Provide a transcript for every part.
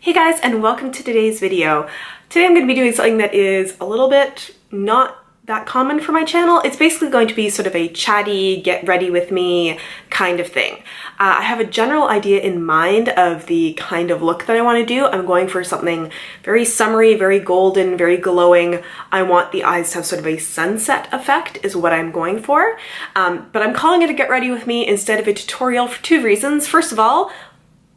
Hey guys, and welcome to today's video. Today I'm going to be doing something that is a little bit not that common for my channel. It's basically going to be sort of a chatty, get ready with me kind of thing. I have a general idea in mind of the kind of look that I want to do. I'm going for something very summery, very golden, very glowing. I want the eyes to have sort of a sunset effect is what I'm going for. But I'm calling it a get ready with me instead of a tutorial for two reasons. First of all,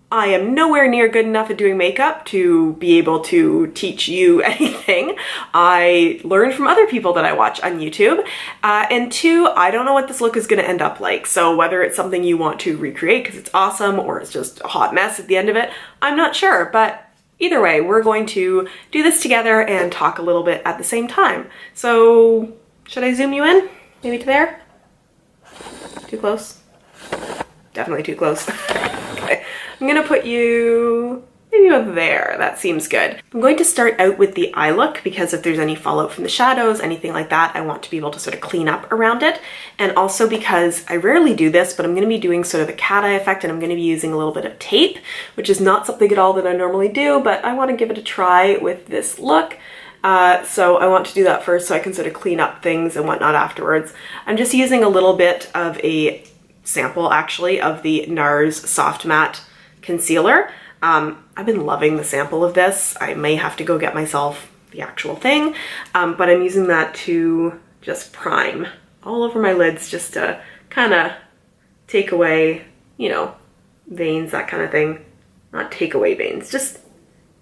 I am nowhere near good enough at doing makeup to be able to teach you anything. I learn from other people that I watch on YouTube. And two, I don't know what this look is going to end up like. So whether it's something you want to recreate because it's awesome or it's just a hot mess at the end of it, I'm not sure. But either way, we're going to do this together and talk a little bit at the same time. So should I zoom you in? Maybe to there? Too close? Definitely too close. Okay. I'm gonna put you maybe about there. That seems good. I'm going to start out with the eye look because if there's any fallout from the shadows, anything like that, I want to be able to sort of clean up around it. And also because I rarely do this, but I'm gonna be doing sort of a cat eye effect and I'm gonna be using a little bit of tape, which is not something at all that I normally do, but I want to give it a try with this look. So I want to do that first so I can sort of clean up things and whatnot afterwards. I'm just using a little bit of a sample actually of the NARS Soft Matte Concealer. I've been loving the sample of this. I may have to go get myself the actual thing, but I'm using that to just prime all over my lids just to kind of take away, you know, veins, that kind of thing. Not take away veins, just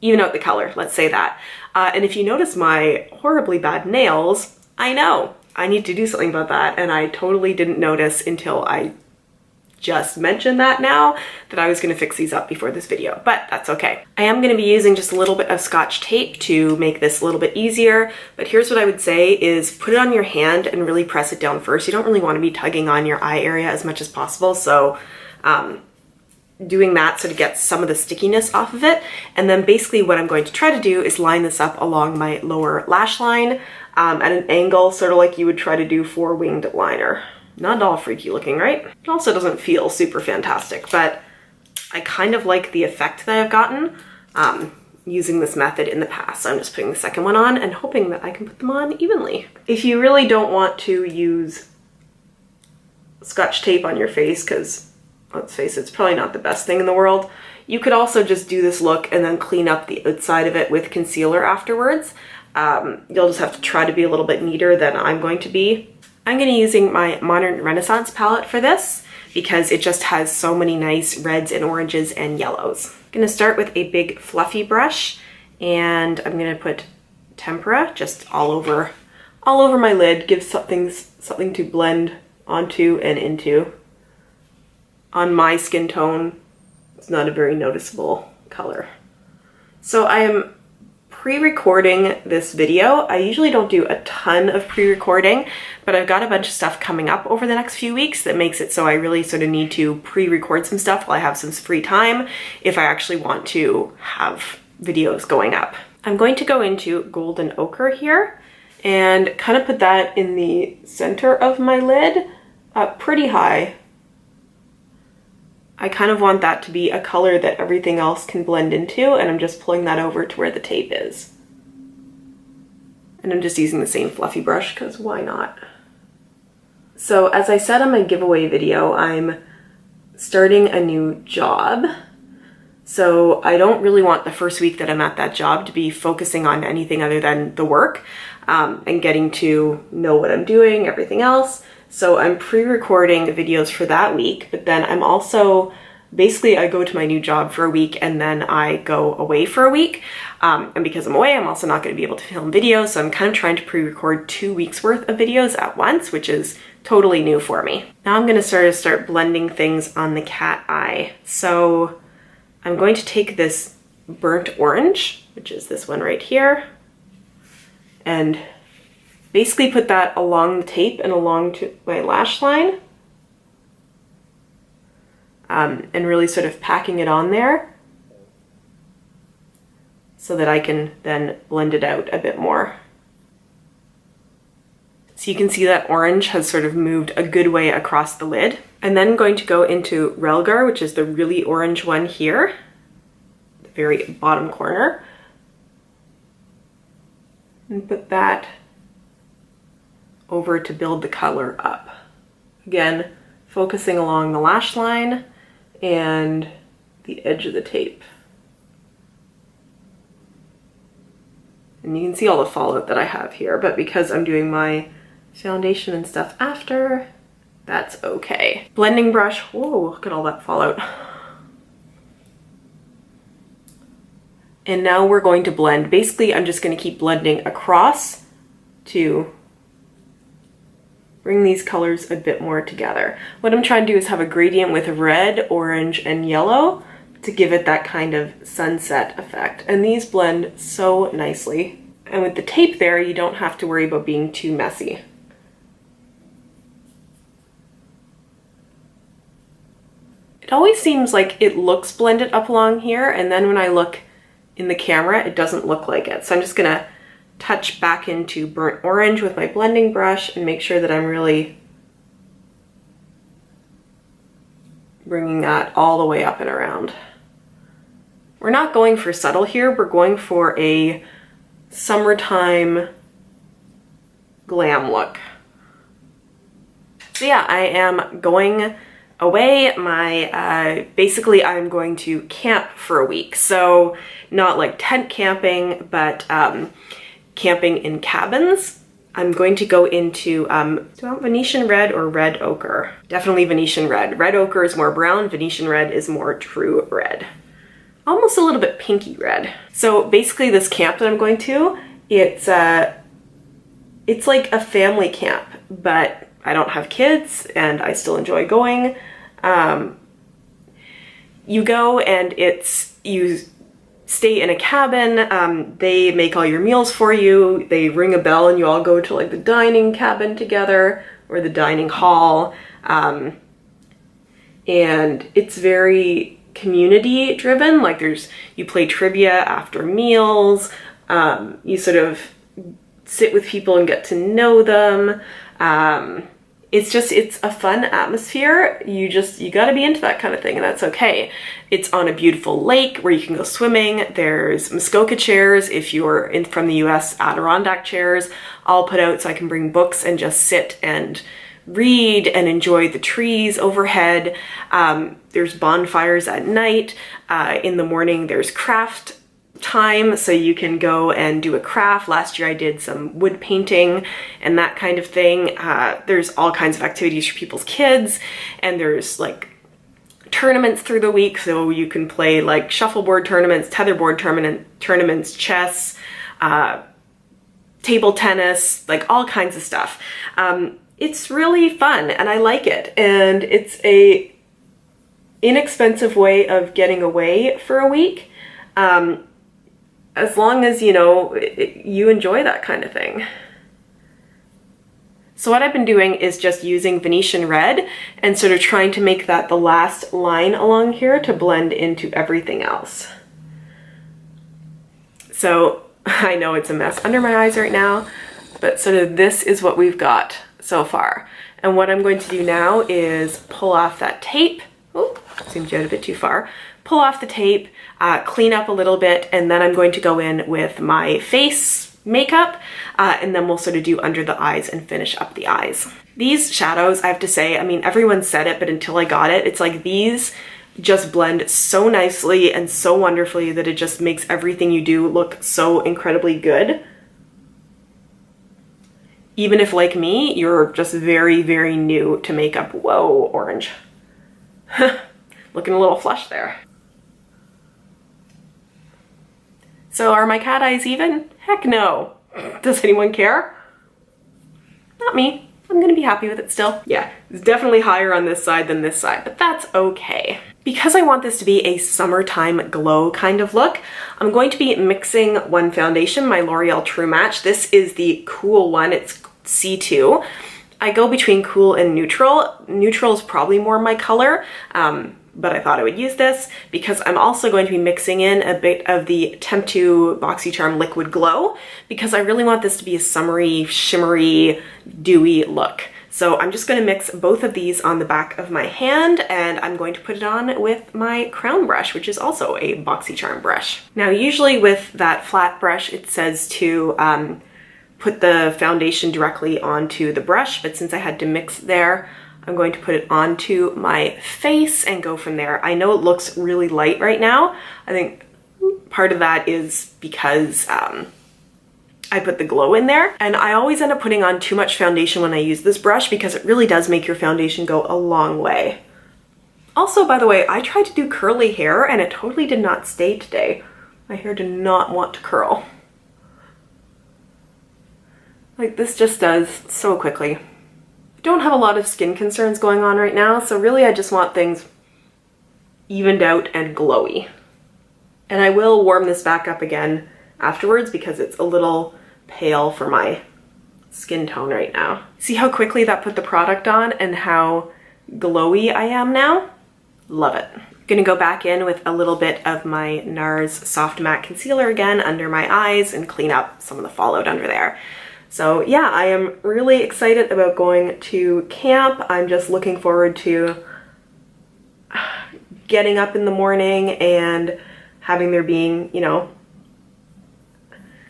even out the color, let's say that. And if you notice my horribly bad nails, I know I need to do something about that, and I totally didn't notice until I just mentioned that now that I was going to fix these up before this video, but that's okay. I am going to be using just a little bit of Scotch tape to make this a little bit easier, but here's what I would say is put it on your hand and really press it down first. You don't really want to be tugging on your eye area as much as possible, so doing that sort of gets some of the stickiness off of it. And then basically what I'm going to try to do is line this up along my lower lash line at an angle, sort of like you would try to do for winged liner. Not at all freaky looking, right? It also doesn't feel super fantastic, but I kind of like the effect that I've gotten using this method in the past. So I'm just putting the second one on and hoping that I can put them on evenly. If you really don't want to use Scotch tape on your face, because let's face it, it's probably not the best thing in the world, you could also just do this look and then clean up the outside of it with concealer afterwards. You'll just have to try to be a little bit neater than I'm going to be. I'm going to be using my Modern Renaissance palette for this because it just has so many nice reds and oranges and yellows. I'm going to start with a big fluffy brush and I'm going to put tempera just all over my lid, give something to blend onto and into. On my skin tone, it's not a very noticeable color. So I am pre-recording this video. I usually don't do a ton of pre-recording, but I've got a bunch of stuff coming up over the next few weeks that makes it so I really sort of need to pre-record some stuff while I have some free time if I actually want to have videos going up. I'm going to go into Golden Ochre here and kind of put that in the center of my lid, pretty high. I kind of want that to be a color that everything else can blend into, and I'm just pulling that over to where the tape is. And I'm just using the same fluffy brush because why not? So as I said on my giveaway video, I'm starting a new job. So I don't really want the first week that I'm at that job to be focusing on anything other than the work and getting to know what I'm doing, everything else. So I'm pre-recording videos for that week, but then I'm also, basically I go to my new job for a week and then I go away for a week. And because I'm away, I'm also not going to be able to film videos. So I'm kind of trying to pre-record 2 weeks worth of videos at once, which is totally new for me. Now I'm going to start blending things on the cat eye. So I'm going to take this burnt orange, which is this one right here, and basically put that along the tape and along to my lash line. And really sort of packing it on there so that I can then blend it out a bit more. So you can see that orange has sort of moved a good way across the lid. And then I'm going to go into Relgar, which is the really orange one here. very bottom corner. And put that over to build the color up. Again, focusing along the lash line and the edge of the tape. And you can see all the fallout that I have here, but because I'm doing my foundation and stuff after, that's okay. Blending brush, whoa, look at all that fallout. And now we're going to blend. Basically, I'm just going to keep blending across to bring these colors a bit more together. What I'm trying to do is have a gradient with red, orange, and yellow to give it that kind of sunset effect. And these blend so nicely. And with the tape there, you don't have to worry about being too messy. It always seems like it looks blended up along here, and then when I look in the camera, it doesn't look like it. So I'm just gonna touch back into burnt orange with my blending brush and make sure that I'm really bringing that all the way up and around. We're not going for subtle here, we're going for a summertime glam look. So yeah, I am going away. Basically I'm going to camp for a week. So not like tent camping, but camping in cabins. I'm going to go into, do I want Venetian red or red ochre? Definitely Venetian red. Red ochre is more brown, Venetian red is more true red. Almost a little bit pinky red. So basically this camp that I'm going to, it's like a family camp, but I don't have kids and I still enjoy going. You go and you stay in a cabin, they make all your meals for you, they ring a bell and you all go to like the dining cabin together or the dining hall. And it's very community driven, like you play trivia after meals, you sort of sit with people and get to know them. It's a fun atmosphere. You gotta be into that kind of thing, and that's okay. It's on a beautiful lake where you can go swimming. There's Muskoka chairs. If you're from the US, Adirondack chairs, all put out so I can bring books and just sit and read and enjoy the trees overhead. There's bonfires at night. In the morning, there's craft time, so you can go and do a craft. Last year I did some wood painting and that kind of thing. There's all kinds of activities for people's kids, and there's like tournaments through the week, so you can play like shuffleboard tournaments, tetherbord tournaments, chess, table tennis, like all kinds of stuff. It's really fun and I like it, and it's a inexpensive way of getting away for a week. As long as, you know, you enjoy that kind of thing. So what I've been doing is just using Venetian red and sort of trying to make that the last line along here to blend into everything else. So I know it's a mess under my eyes right now, but sort of this is what we've got so far. And what I'm going to do now is pull off that tape. Oh, seemed to get a bit too far. Pull off the tape, clean up a little bit, and then I'm going to go in with my face makeup, and then we'll sort of do under the eyes and finish up the eyes. These shadows, I have to say, I mean, everyone said it, but until I got it, it's like these just blend so nicely and so wonderfully that it just makes everything you do look so incredibly good. Even if, like me, you're just very, very new to makeup. Whoa, orange. Looking a little flush there. So are my cat eyes even? Heck no. Does anyone care? Not me. I'm gonna be happy with it still. Yeah, it's definitely higher on this side than this side, but that's okay. Because I want this to be a summertime glow kind of look, I'm going to be mixing one foundation, my L'Oreal True Match. This is the cool one, it's C2. I go between cool and neutral. Neutral is probably more my color, but I thought I would use this because I'm also going to be mixing in a bit of the Temp2 BoxyCharm Liquid Glow because I really want this to be a summery, shimmery, dewy look. So I'm just going to mix both of these on the back of my hand, and I'm going to put it on with my crown brush, which is also a BoxyCharm brush. Now, usually with that flat brush, it says to put the foundation directly onto the brush, but since I had to mix there, I'm going to put it onto my face and go from there. I know it looks really light right now. I think part of that is because I put the glow in there, and I always end up putting on too much foundation when I use this brush because it really does make your foundation go a long way. Also, by the way, I tried to do curly hair and it totally did not stay today. My hair did not want to curl. Like, this just does so quickly. I don't have a lot of skin concerns going on right now, so really I just want things evened out and glowy. And I will warm this back up again afterwards because it's a little pale for my skin tone right now. See how quickly that put the product on and how glowy I am now? Love it. Gonna go back in with a little bit of my NARS Soft Matte Concealer again under my eyes and clean up some of the fallout under there. So yeah, I am really excited about going to camp. I'm just looking forward to getting up in the morning and having there being, you know,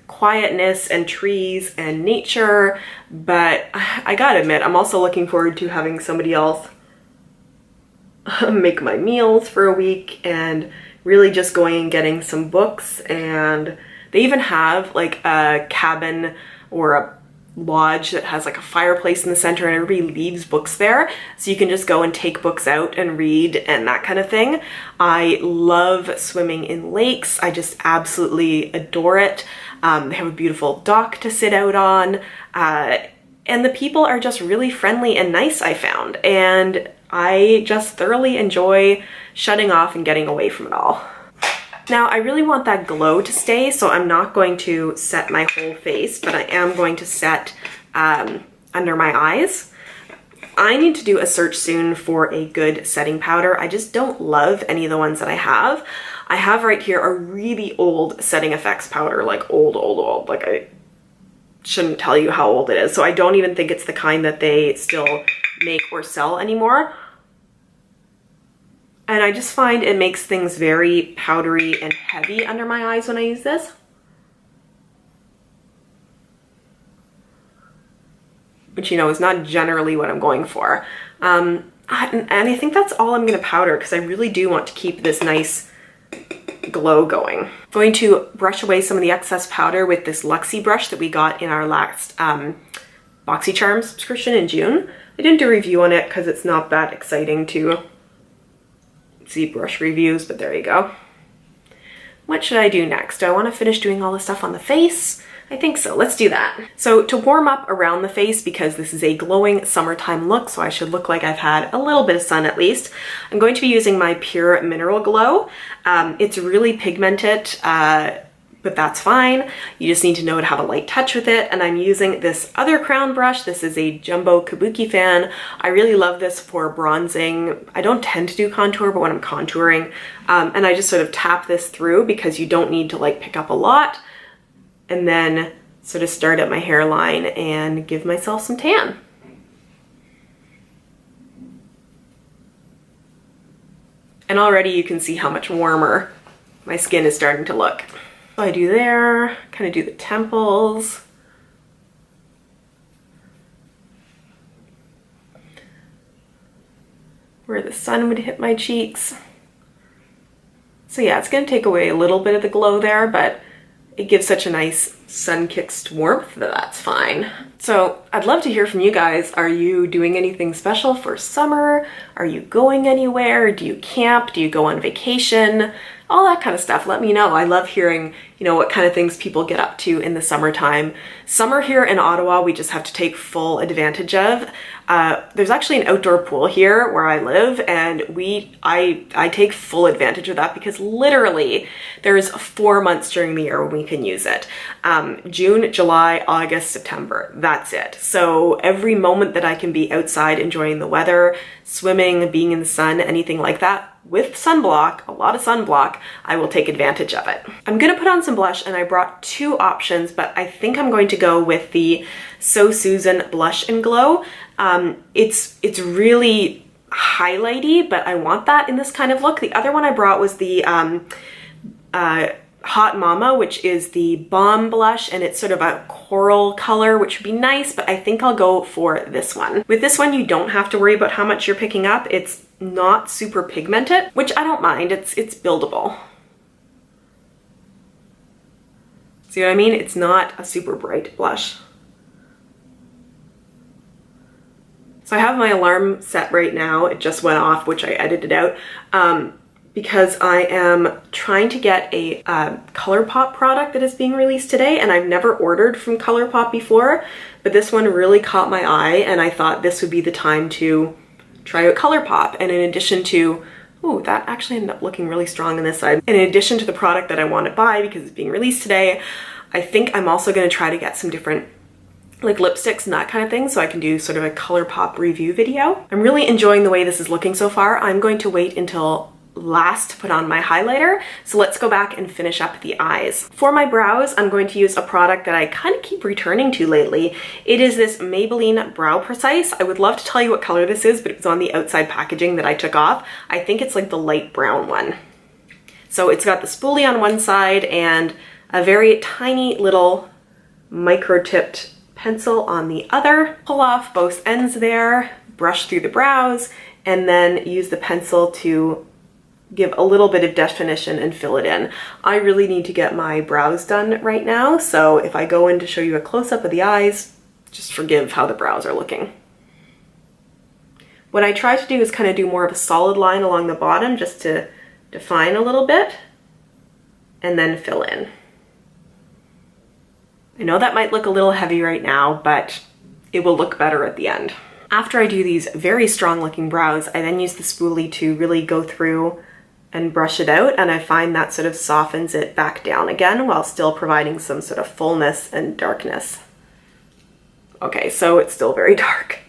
quietness and trees and nature, but I gotta admit, I'm also looking forward to having somebody else make my meals for a week and really just going and getting some books. And they even have like a cabin or a lodge that has like a fireplace in the center and everybody leaves books there, so you can just go and take books out and read and that kind of thing. I love swimming in lakes. I just absolutely adore it. They have a beautiful dock to sit out on, and the people are just really friendly and nice, I found, and I just thoroughly enjoy shutting off and getting away from it all. Now, I really want that glow to stay, so I'm not going to set my whole face, but I am going to set under my eyes. I need to do a search soon for a good setting powder. I just don't love any of the ones that I have. I have right here a really old Setting Effects powder, like old. Like, I shouldn't tell you how old it is, so I don't even think it's the kind that they still make or sell anymore. And I just find it makes things very powdery and heavy under my eyes when I use this. Which, you know, is not generally what I'm going for. And I think that's all I'm gonna powder because I really do want to keep this nice glow going. I'm going to brush away some of the excess powder with this Luxie brush that we got in our last BoxyCharm subscription in June. I didn't do a review on it because it's not that exciting to see brush reviews, but there you go. What should I do next? Do I want to finish doing all the stuff on the face? I think so. Let's do that. So to warm up around the face, because this is a glowing summertime look, so I should look like I've had a little bit of sun at least, I'm going to be using my Pure Mineral Glow. It's really pigmented, but that's fine. You just need to know to have a light touch with it. And I'm using this other crown brush. This is a Jumbo Kabuki fan. I really love this for bronzing. I don't tend to do contour, but when I'm contouring, and I just sort of tap this through because you don't need to like pick up a lot, and then sort of start at my hairline and give myself some tan. And already you can see how much warmer my skin is starting to look. So I do there, kind of do the temples. Where the sun would hit my cheeks. So yeah, it's gonna take away a little bit of the glow there, but it gives such a nice sun-kissed warmth that that's fine. So I'd love to hear from you guys. Are you doing anything special for summer? Are you going anywhere? Do you camp? Do you go on vacation? All that kind of stuff. Let me know. I love hearing, you know, what kind of things people get up to in the summertime. Summer here in Ottawa, we just have to take full advantage of. There's actually an outdoor pool here where I live, and I take full advantage of that because literally there's 4 months during the year when we can use it. June, July, August, September, that's it. So every moment that I can be outside enjoying the weather, swimming, being in the sun, anything like that, with sunblock, a lot of sunblock, I will take advantage of it. I'm gonna put on some blush and I brought two options, but I think I'm going to go with the So Susan Blush and Glow. It's really highlighty, but I want that in this kind of look. The other one I brought was the Hot Mama, which is the Balm blush, and it's sort of a coral color, which would be nice, but I think I'll go for this one. With this one, you don't have to worry about how much you're picking up. It's not super pigmented, which I don't mind. It's buildable. See what I mean? It's not a super bright blush. So I have my alarm set right now. It just went off, which I edited out, because I am trying to get a ColourPop product that is being released today, and I've never ordered from ColourPop before, but this one really caught my eye, and I thought this would be the time to try out ColourPop. And in addition to, ooh, that actually ended up looking really strong on this side. And in addition to the product that I want to buy because it's being released today, I think I'm also going to try to get some different like lipsticks and that kind of thing, so I can do sort of a ColourPop review video. I'm really enjoying the way this is looking so far. I'm going to wait until last to put on my highlighter, so let's go back and finish up the eyes. For my brows, I'm going to use a product that I kind of keep returning to lately. It is this Maybelline Brow Precise. I would love to tell you what color this is, but it was on the outside packaging that I took off. I think it's like the light brown one. So it's got the spoolie on one side and a very tiny little micro-tipped pencil on the other. Pull off both ends there, brush through the brows, and then use the pencil to give a little bit of definition and fill it in. I really need to get my brows done right now, so if I go in to show you a close-up of the eyes, just forgive how the brows are looking. What I try to do is kind of do more of a solid line along the bottom just to define a little bit, and then fill in. I know that might look a little heavy right now, but it will look better at the end. After I do these very strong looking brows, I then use the spoolie to really go through and brush it out, and I find that sort of softens it back down again while still providing some sort of fullness and darkness. Okay, so it's still very dark,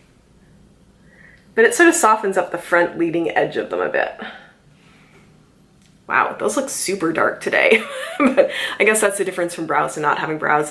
but it sort of softens up the front leading edge of them a bit. Wow, those look super dark today, but I guess that's the difference from brows to not having brows.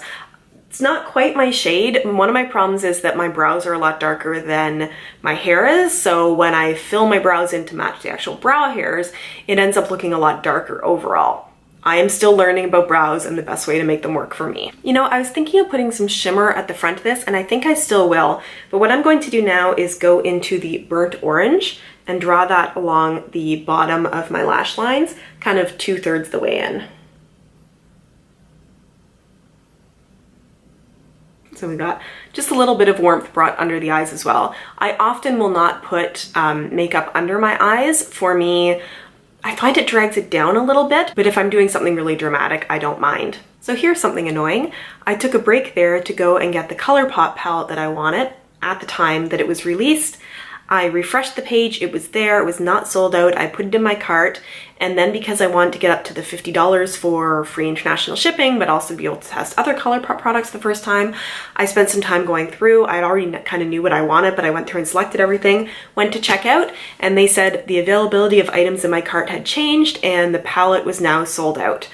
It's not quite my shade. One of my problems is that my brows are a lot darker than my hair is, so when I fill my brows in to match the actual brow hairs, it ends up looking a lot darker overall. I am still learning about brows and the best way to make them work for me. You know, I was thinking of putting some shimmer at the front of this, and I think I still will, but what I'm going to do now is go into the burnt orange and draw that along the bottom of my lash lines, kind of 2/3 the way in. So we got just a little bit of warmth brought under the eyes as well. I often will not put makeup under my eyes. For me, I find it drags it down a little bit, but if I'm doing something really dramatic, I don't mind. So here's something annoying. I took a break there to go and get the ColourPop palette that I wanted at the time that it was released. I refreshed the page, it was there, it was not sold out, I put it in my cart, and then because I wanted to get up to the $50 for free international shipping, but also be able to test other ColourPop products the first time, I spent some time going through. I already kind of knew what I wanted, but I went through and selected everything, went to checkout, and they said the availability of items in my cart had changed and the palette was now sold out.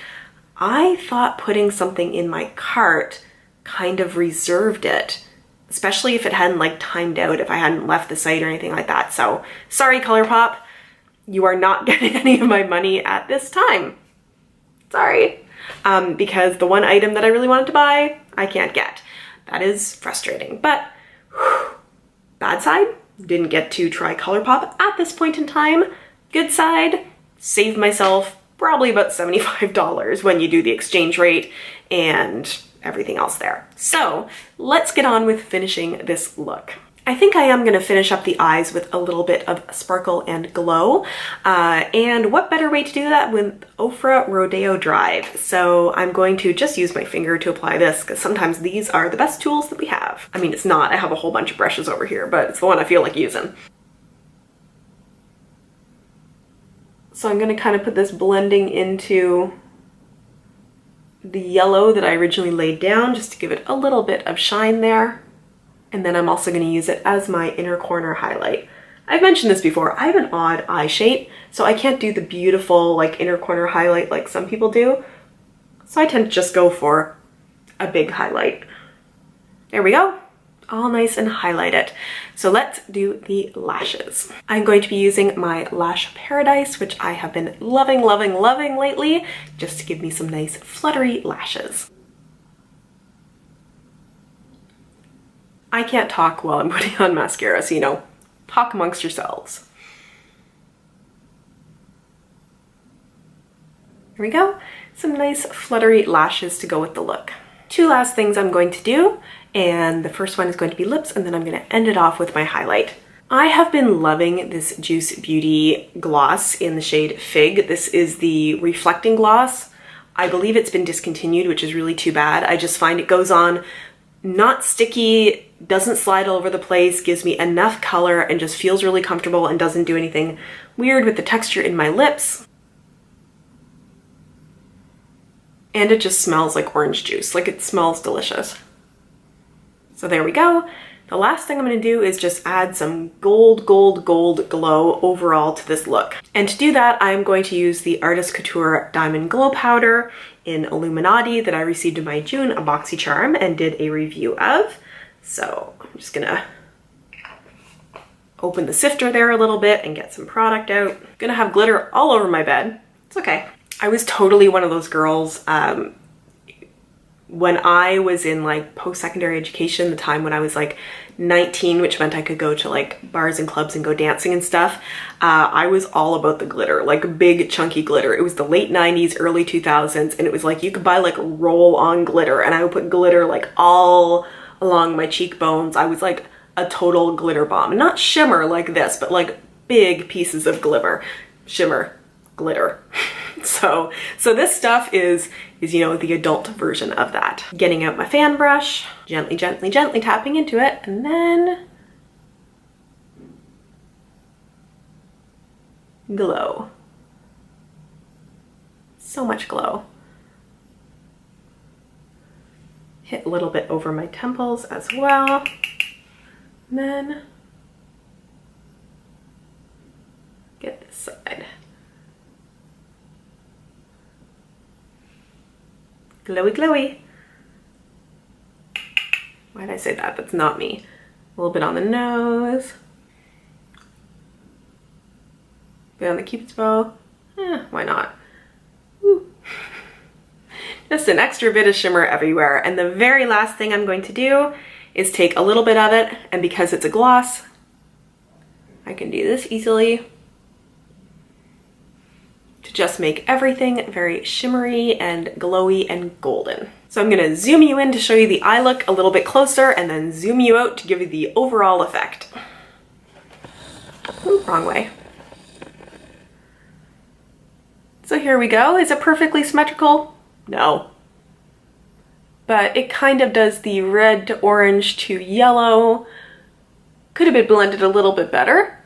I thought putting something in my cart kind of reserved it, especially if it hadn't like timed out, if I hadn't left the site or anything like that. So sorry, ColourPop, you are not getting any of my money at this time. Sorry. Because the one item that I really wanted to buy, I can't get. That is frustrating, but whew, bad side, didn't get to try ColourPop at this point in time. Good side, saved myself probably about $75 when you do the exchange rate and everything else there. So let's get on with finishing this look. I think I am going to finish up the eyes with a little bit of sparkle and glow. And what better way to do that with Ofra Rodeo Drive? So I'm going to just use my finger to apply this because sometimes these are the best tools that we have. I mean, it's not, I have a whole bunch of brushes over here, but it's the one I feel like using. So I'm going to kind of put this blending into the yellow that I originally laid down just to give it a little bit of shine there. And then I'm also going to use it as my inner corner highlight. I've mentioned this before, I have an odd eye shape, so I can't do the beautiful like inner corner highlight like some people do. So I tend to just go for a big highlight. There we go. All nice and highlighted. So let's do the lashes. I'm going to be using my Lash Paradise, which I have been loving, loving, loving lately, just to give me some nice fluttery lashes. I can't talk while I'm putting on mascara, so you know, talk amongst yourselves. There we go. Some nice fluttery lashes to go with the look. Two last things I'm going to do, and the first one is going to be lips, and then I'm going to end it off with my highlight. I have been loving this Juice Beauty gloss in the shade Fig. This is the reflecting gloss. I believe it's been discontinued, which is really too bad. I just find it goes on not sticky, doesn't slide all over the place, gives me enough color, and just feels really comfortable and doesn't do anything weird with the texture in my lips. And it just smells like orange juice, like it smells delicious. So there we go. The last thing I'm going to do is just add some gold, gold, gold glow overall to this look. And to do that, I'm going to use the Artist Couture Diamond Glow Powder in Illuminati that I received in my June BoxyCharm and did a review of. So I'm just going to open the sifter there a little bit and get some product out. I'm going to have glitter all over my bed. It's okay. I was totally one of those girls when I was in like post-secondary education, the time when I was like 19, which meant I could go to like bars and clubs and go dancing and stuff. I was all about the glitter, like big chunky glitter. It was the late 90s, early 2000s, and it was like you could buy like roll-on glitter, and I would put glitter like all along my cheekbones. I was like a total glitter bomb. Not shimmer like this, but like big pieces of glitter. Shimmer, glitter. So this stuff is, you know, the adult version of that. Getting out my fan brush, gently, gently, gently tapping into it, and then glow. So much glow. Hit a little bit over my temples as well. And then get this side. Glowy, glowy. Why did I say that? That's not me. A little bit on the nose. Bit on the Cupid's bow. Why not? Woo. Just an extra bit of shimmer everywhere. And the very last thing I'm going to do is take a little bit of it, and because it's a gloss, I can do this easily to just make everything very shimmery and glowy and golden. So I'm gonna zoom you in to show you the eye look a little bit closer, and then zoom you out to give you the overall effect. Ooh, wrong way. So here we go. Is it perfectly symmetrical? No. But it kind of does the red to orange to yellow. Could have been blended a little bit better.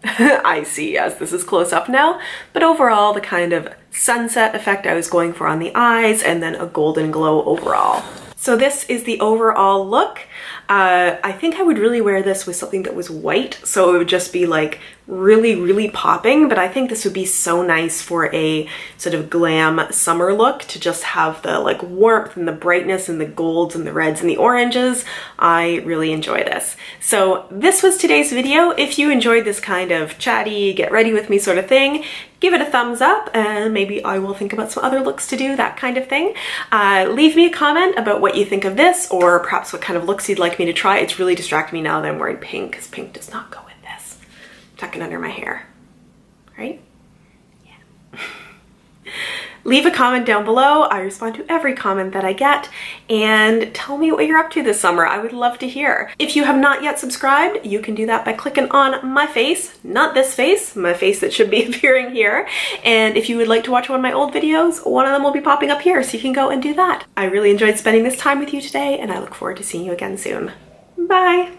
I see, as this is close up now, but overall the kind of sunset effect I was going for on the eyes, and then a golden glow overall. So this is the overall look. I think I would really wear this with something that was white, so it would just be like really, really popping, but I think this would be so nice for a sort of glam summer look, to just have the like warmth and the brightness and the golds and the reds and the oranges. I really enjoy this. So this was today's video. If you enjoyed this kind of chatty, get ready with me sort of thing, give it a thumbs up, and maybe I will think about some other looks to do, that kind of thing. Leave me a comment about what you think of this, or perhaps what kind of looks you'd like me to try. It's really distracting me now that I'm wearing pink, because pink does not go with this. Tuck it under my hair, right? Yeah. Leave a comment down below. I respond to every comment that I get, and tell me what you're up to this summer. I would love to hear. If you have not yet subscribed, you can do that by clicking on my face, not this face, my face that should be appearing here. And if you would like to watch one of my old videos, one of them will be popping up here, so you can go and do that. I really enjoyed spending this time with you today, and I look forward to seeing you again soon. Bye.